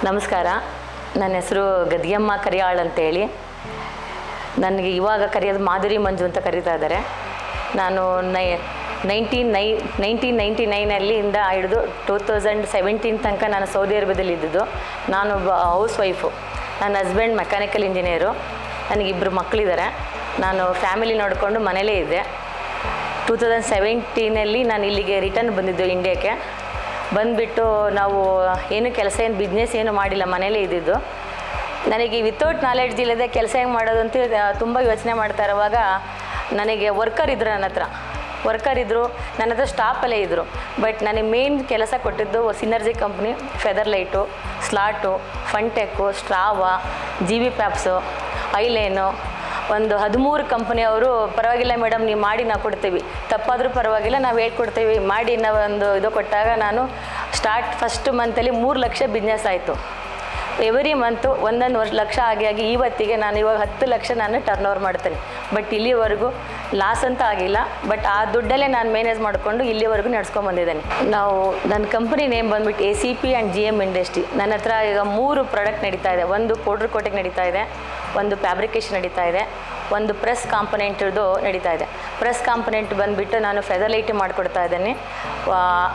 ನಮಸ್ಕಾರ. ನನ್ನ ಹೆಸರು ಗದಿಯಮ್ಮ ಕರಿಯಾಳ್ ಅಂತೇಳಿ. ನನಗೆ ಇವಾಗ ಕರೆಯೋದು ಮಾಧುರಿ ಮಂಜು ಅಂತ ಕರೀತಾ ಇದ್ದಾರೆ. ನಾನು 1999 ಹಿಡಿದು 2017 ತನಕ ನಾನು ಸೌದಿ ಅರೇಬಿಯಾದಲ್ಲಿ ಇದ್ದಿದ್ದು. ನಾನು ಹೌಸ್ ವೈಫು. ನನ್ನ ಹಸ್ಬೆಂಡ್ ಮೆಕ್ಯಾನಿಕಲ್ ಇಂಜಿನಿಯರು. ನನಗಿಬ್ಬರು ಮಕ್ಕಳಿದ್ದಾರೆ. ನಾನು ಫ್ಯಾಮಿಲಿ ನೋಡಿಕೊಂಡು ಮನೇಲೇ ಇದ್ದೆ. 2017 ನಾನು ಇಲ್ಲಿಗೆ ರಿಟರ್ನ್ ಬಂದಿದ್ದು ಇಂಡಿಯಾಕ್ಕೆ. ಬಂದುಬಿಟ್ಟು ನಾವು ಏನು ಕೆಲಸ ಏನು ಬಿಸ್ನೆಸ್ ಏನು ಮಾಡಿಲ್ಲ, ಮನೇಲೇ ಇದ್ದಿದ್ದು. ನನಗೆ ವಿತೌಟ್ ನಾಲೆಡ್ಜ್ ಇಲ್ಲದೆ ಕೆಲಸ ಹೆಂಗೆ ಮಾಡೋದು ಅಂತ ತುಂಬ ಯೋಚನೆ ಮಾಡ್ತಾ ಇರುವಾಗ ನನಗೆ ವರ್ಕರ್ ಇದ್ದರು. ನನ್ನ ಹತ್ರ ಸ್ಟಾಫಲ್ಲೇ ಇದ್ದರು. ಬಟ್ ನನಗೆ ಮೇನ್ ಕೆಲಸ ಕೊಟ್ಟಿದ್ದು Synergy company, Feather Lite, Slot, Funtech, Strava, GB ಪ್ಯಾಪ್ಸು, ಐಲೈನು, ಒಂದು 13 ಕಂಪ್ನಿಯವರು ಪರವಾಗಿಲ್ಲ ಮೇಡಮ್ ನೀವು ಮಾಡಿ ನಾವು ಕೊಡ್ತೀವಿ, ತಪ್ಪಾದರೂ ಪರವಾಗಿಲ್ಲ ನಾವು ಹೇಳ್ಕೊಡ್ತೀವಿ ಮಾಡಿ ನಾವು ಒಂದು ಇದು ಕೊಟ್ಟಾಗ ನಾನು ಫಸ್ಟ್ ಮಂತಲ್ಲಿ 3 ಲಕ್ಷ ಬಿಸ್ನೆಸ್ ಆಯಿತು. ಎವ್ರಿ ಮಂತು 1 ಲಕ್ಷ ಆಗಿ ಇವತ್ತಿಗೆ ನಾನು ಇವಾಗ 10 ಲಕ್ಷ ನಾನು ಟರ್ನ್ ಓವರ್ ಮಾಡ್ತೇನೆ. ಬಟ್ ಇಲ್ಲಿವರೆಗೂ ಲಾಸ್ ಅಂತ ಆಗಿಲ್ಲ. ಬಟ್ ಆ ದುಡ್ಡಲ್ಲೇ ನಾನು ಮ್ಯಾನೇಜ್ ಮಾಡಿಕೊಂಡು ಇಲ್ಲಿವರೆಗೂ ನಡ್ಸ್ಕೊಂಬಂದಿದ್ದೇನೆ. ನನ್ನ ಕಂಪ್ನಿ ನೇಮ್ ಬಂದುಬಿಟ್ಟು ACP ಆ್ಯಂಡ್ GM ಇಂಡಸ್ಟ್ರಿ. ನನ್ನ ಹತ್ರ ಈಗ 3 ಪ್ರಾಡಕ್ಟ್ ನಡೀತಾ ಇದೆ. ಒಂದು ಪೌಡ್ರ್ ಕೋಟಿಂಗ್ ನಡೀತಾ ಇದೆ, ಒಂದು ಫ್ಯಾಬ್ರಿಕೇಷನ್ ನಡೀತಾ ಇದೆ, ಒಂದು ಪ್ರೆಸ್ ಕಾಂಪೊನೆಂಟ್ದು ನಡೀತಾ ಇದೆ. ಪ್ರೆಸ್ ಕಾಂಪೊನೆಂಟ್ ಬಂದುಬಿಟ್ಟು ನಾನು ಫೆದರ್ ಲೈಟ್ ಮಾಡಿಕೊಡ್ತಾ ಇದ್ದೇನೆ.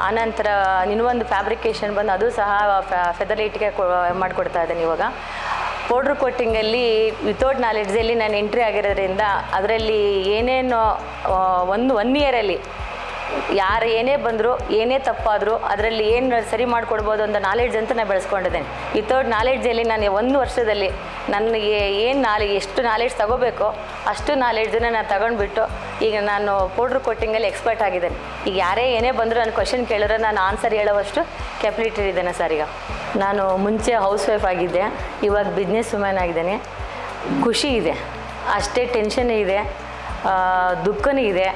ಆನಂತರ ಇನ್ನೊಂದು ಫ್ಯಾಬ್ರಿಕೇಷನ್ ಬಂದು ಅದು ಸಹ ಫೆದರ್ ಲೈಟ್ಗೆ ಮಾಡಿಕೊಡ್ತಾ ಇದ್ದೇನೆ. ಇವಾಗ ಪೌಡ್ರ್ ಕೋಟಿಂಗಲ್ಲಿ ವಿತೌಟ್ ನಾಲೆಡ್ಜಲ್ಲಿ ನಾನು ಎಂಟ್ರಿ ಆಗಿರೋದ್ರಿಂದ ಅದರಲ್ಲಿ ಏನೇನು ಒನ್ ಇಯರಲ್ಲಿ ಯಾರು ಏನೇ ಬಂದರೂ ಏನೇ ತಪ್ಪಾದರೂ ಅದರಲ್ಲಿ ಏನು ಸರಿ ಮಾಡಿಕೊಡ್ಬೋದು ಅಂತ ನಾಲೆಡ್ಜ್ ಅಂತ ನಾನು ಬೆಳೆಸ್ಕೊಂಡಿದ್ದೇನೆ. ವಿತೌಟ್ ನಾಲೆಡ್ಜಲ್ಲಿ ನಾನು 1 ವರ್ಷದಲ್ಲಿ ನನಗೆ ಎಷ್ಟು ನಾಲೆಡ್ಜ್ ತೊಗೋಬೇಕೋ ಅಷ್ಟು ನಾಲೆಡ್ಜನ್ನು ನಾನು ತಗೊಂಡ್ಬಿಟ್ಟು ಈಗ ನಾನು ಪೌಡ್ರ್ ಕೋಟಿಂಗಲ್ಲಿ ಎಕ್ಸ್ಪರ್ಟ್ ಆಗಿದ್ದೇನೆ. ಈಗ ಯಾರೇ ಏನೇ ಬಂದರೂ ನಾನು ಕ್ವಶನ್ ಕೇಳಿದ್ರೆ ನಾನು ಆನ್ಸರ್ ಹೇಳೋವಷ್ಟು ಕೆಪಾಬಿಲಿಟಿ ಇದ್ದೇನೆ ಸರ್. ಈಗ ನಾನು ಮುಂಚೆ ಹೌಸ್ ವೈಫ್ ಆಗಿದ್ದೆ, ಇವಾಗ ಬಿಸ್ನೆಸ್ ವುಮೆನ್ ಆಗಿದ್ದೇನೆ. ಖುಷಿ ಇದೆ, ಅಷ್ಟೇ ಟೆನ್ಷನ್ ಇದೆ, ದುಃಖನೂ ಇದೆ.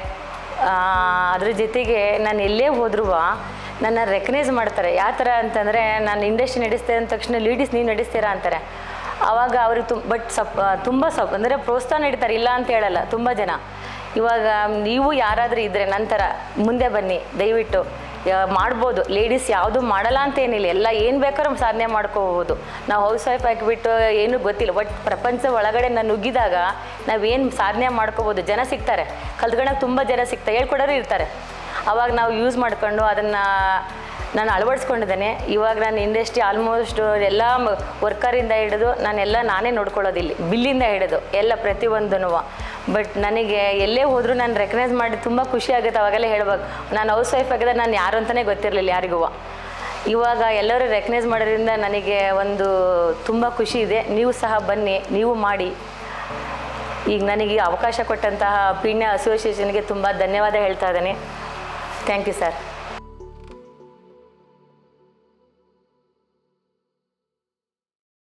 ಅದ್ರ ಜೊತೆಗೆ ನಾನು ಎಲ್ಲೇ ಹೋದ್ರೂ ನನ್ನ ರೆಕಗ್ನೈಸ್ ಮಾಡ್ತಾರೆ. ಯಾವ ಥರ ಅಂತಂದರೆ ನಾನು ಇಂಡಸ್ಟ್ರಿ ನಡೆಸ್ತೇನೆ ಅಂದ ತಕ್ಷಣ ಲೇಡೀಸ್ ನೀವು ನಡೆಸ್ತೀರಾ ಅಂತಾರೆ. ಆವಾಗ ಅವ್ರಿಗೆ ತುಂಬ ಅಂದರೆ ಪ್ರೋತ್ಸಾಹ ನೀಡ್ತಾರೆ, ಇಲ್ಲ ಅಂತ ಹೇಳಲ್ಲ ತುಂಬ ಜನ. ಇವಾಗ ನೀವು ಯಾರಾದರೂ ಇದ್ದರೆ ನಂತರ ಮುಂದೆ ಬನ್ನಿ, ದಯವಿಟ್ಟು ಮಾಡ್ಬೋದು. ಲೇಡೀಸ್ ಯಾವುದು ಮಾಡಲ್ಲ ಅಂತ ಏನಿಲ್ಲ, ಎಲ್ಲ ಏನು ಬೇಕಾದ್ರೂ ಸಾಧನೆ ಮಾಡ್ಕೋಬೋದು. ನಾವು ಹೌಸ್ ವೈಫ್ ಆಗಿಬಿಟ್ಟು ಏನೂ ಗೊತ್ತಿಲ್ಲ. ಬಟ್ ಪ್ರಪಂಚ ಒಳಗಡೆ ನಾನು ನುಗ್ಗಿದಾಗ ನಾವೇನು ಸಾಧನೆ ಮಾಡ್ಕೋಬೋದು. ಜನ ಸಿಗ್ತಾರೆ, ಕಲ್ತ್ಕೊಳ್ಳೋಕೆ ತುಂಬ ಜನ ಸಿಗ್ತಾರೆ, ಹೇಳ್ಕೊಡೋರು ಇರ್ತಾರೆ. ಆವಾಗ ನಾವು ಯೂಸ್ ಮಾಡ್ಕೊಂಡು ಅದನ್ನು ನಾನು ಅಳವಡಿಸ್ಕೊಂಡಿದ್ದೇನೆ. ಇವಾಗ ನಾನು ಇಂಡಸ್ಟ್ರಿ ಆಲ್ಮೋಸ್ಟ್ ಎಲ್ಲ ವರ್ಕರಿಂದ ಹಿಡಿದು ನಾನೇ ನೋಡ್ಕೊಳ್ಳೋದಿಲ್ಲ, ಬಿಲ್ಲಿಂದ ಹಿಡಿದು ಎಲ್ಲ ಪ್ರತಿಯೊಂದೂ. ಬಟ್ ನನಗೆ ಎಲ್ಲೇ ಹೋದರೂ ನಾನು ರೆಕಗ್ನೈಸ್ ಮಾಡಿ ತುಂಬ ಖುಷಿ ಆಗುತ್ತೆ. ಅವಾಗೆಲ್ಲ ಹೇಳ್ಬೇಕು, ನಾನು ಹೌಸ್ ವೈಫ್ ಆಗಿದ್ದೆ ನಾನು ಯಾರು ಅಂತಲೇ ಗೊತ್ತಿರಲಿಲ್ಲ ಯಾರಿಗೂ. ಇವಾಗ ಎಲ್ಲರೂ ರೆಕಗ್ನೈಸ್ ಮಾಡೋದ್ರಿಂದ ನನಗೆ ಒಂದು ತುಂಬ ಖುಷಿ ಇದೆ. ನೀವು ಸಹ ಬನ್ನಿ, ನೀವು ಮಾಡಿ. ಈಗ ನನಗೆ ಅವಕಾಶ ಕೊಟ್ಟಂತಹ ಪೀಣ್ಯ ಅಸೋಸಿಯೇಷನ್ಗೆ ತುಂಬ ಧನ್ಯವಾದ ಹೇಳ್ತಾ ಇದ್ದೇನೆ. Thank you sir.